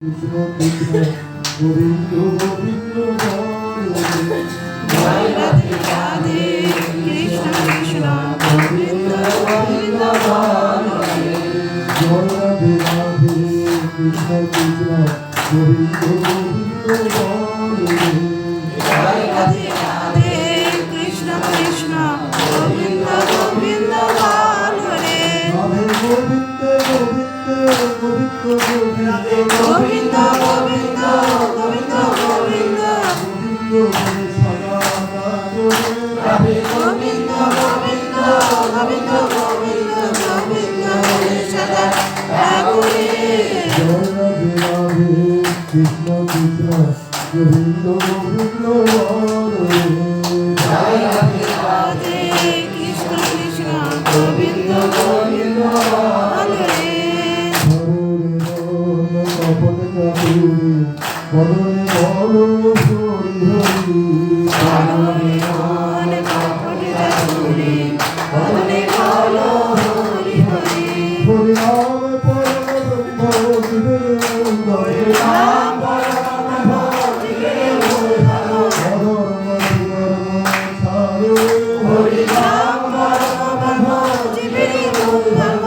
কৃষ্ণ কৃষ্ণ গোবিন্দ গোবিন্দ হরে জয় রাধে রাধে কৃষ্ণ কৃষ্ণ গোবিন্দ গোবিন্দ হরে জয় রাধে রাধে কৃষ্ণ কৃষ্ণ গোবিন্দ গোবিন্দ হরে জয় রাধে রাধে কৃষ্ণ কৃষ্ণ গোবিন্দ গোবিন্দ হরে রাধে গোবিন্দ গোবিন্দ গোবিন্দ গোবিন্দ গোবিন্দ গোবিন্দ গোবিন্দ গোবিন্দ রাধে গোবিন্দ গোবিন্দ গোবিন্দ গোবিন্দ গোবিন্দ হরে সদা রাঘবে জয় রাধে রাধে কৃষ্ণ কৃষ্ণ গোবিন্দ গোবিন্দ হরে জয় রাধে রাধে কৃষ্ণ কৃষ্ণ গোবিন্দ গোবিন্দ হরে হরে মন কপট চাতুরি বদনে বলো হরি হরি রাম পরম ভজিবে হরি রাম পরম ভজিবে ধর্ম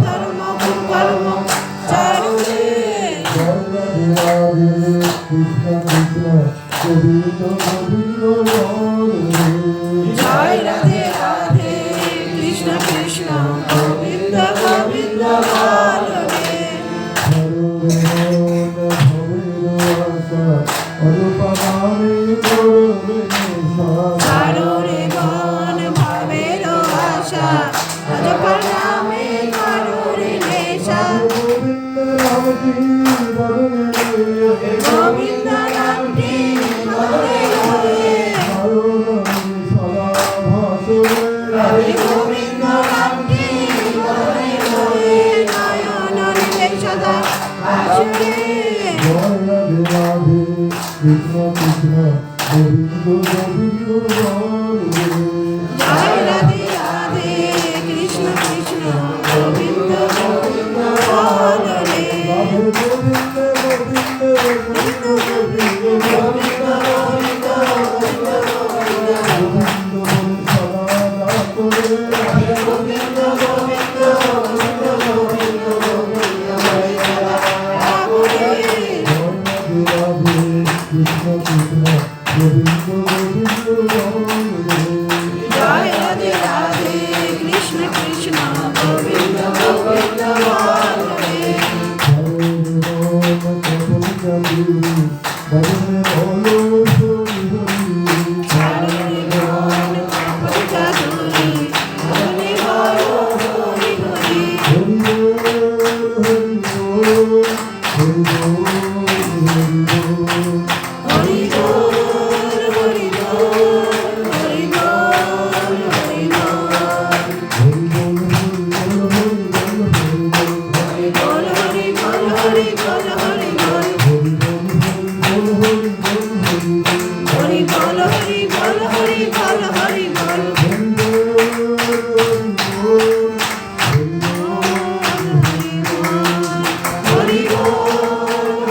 ধর্ম কর্ম চারুরে জয় রাধে রাধে কৃষ্ণ কৃষ্ণ গোবিন্দ গোবিন্দ হরে কারোরে মন ভাবের আশা আজ প্রণামে কারোরে নেশা গোবিন্দ নামটি বলে হয়ে হরে গোবিন্দ নামটি বলে হয়ে নয়ন নিলে সদা আসরে কৃষ্ণ কৃষ্ণ গোবিন্দ গোবিন্দ হরে জয় রাধে রাধে কৃষ্ণ কৃষ্ণ গোবিন্দ গোবিন্দ হরে গোবিন্দ গোবিন্দ গোবিন্দ গোবিন্দ গোবিন্দ গোবিন্দ গোবিন্দ গোবিন্দ গোবিন্দ গোবিন্দ গোবিন্দ গোবিন্দ গোবিন্দ হরে সদা রাঘবে জয় রাধে রাধে কৃষ্ণ কৃষ্ণ গোবিন্দ গোবিন্দ হরে চারুরে মন কপট চাতুরি বদনে বলো হরি হরি হরি বল হরি বল হরি বল হরি বল হরি বল হরি বল হরি বল হরি বল হরি বল হরি বল হরি বল হরি বল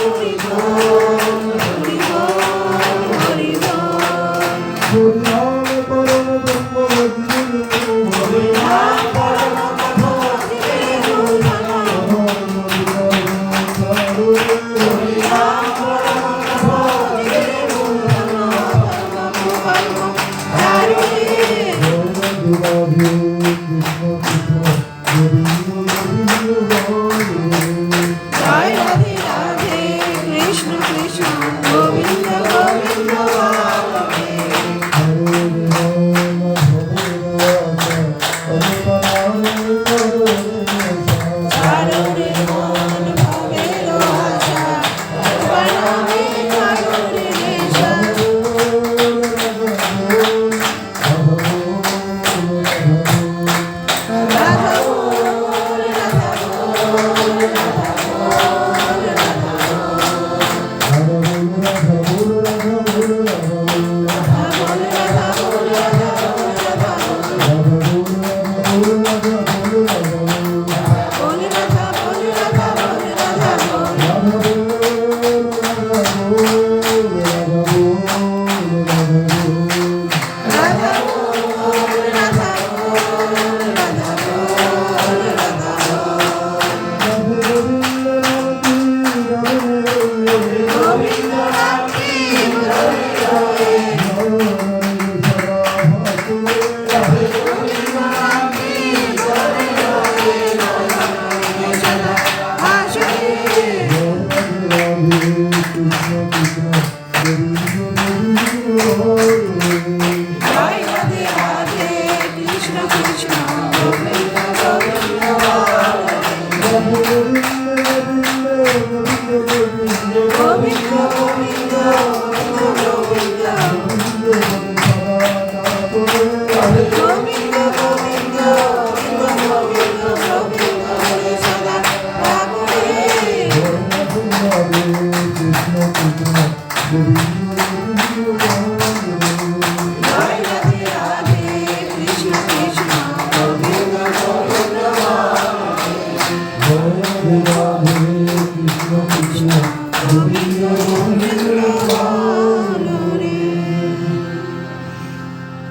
হরি বল হরি বল হরি বল রাম পরম ভজিবে হরি রাম পরম ভজিবে ধর্ম কর্ম চারুরে কৃষ্ণ কৃষ্ণ গোবিন্দ গোবিন্দ জয় রাধে রাধে কৃষ্ণ কৃষ্ণ গোবিন্দ গোবিন্দ জয় রাধে রাধে কৃষ্ণ কৃষ্ণ গোবিন্দ গোবিন্দ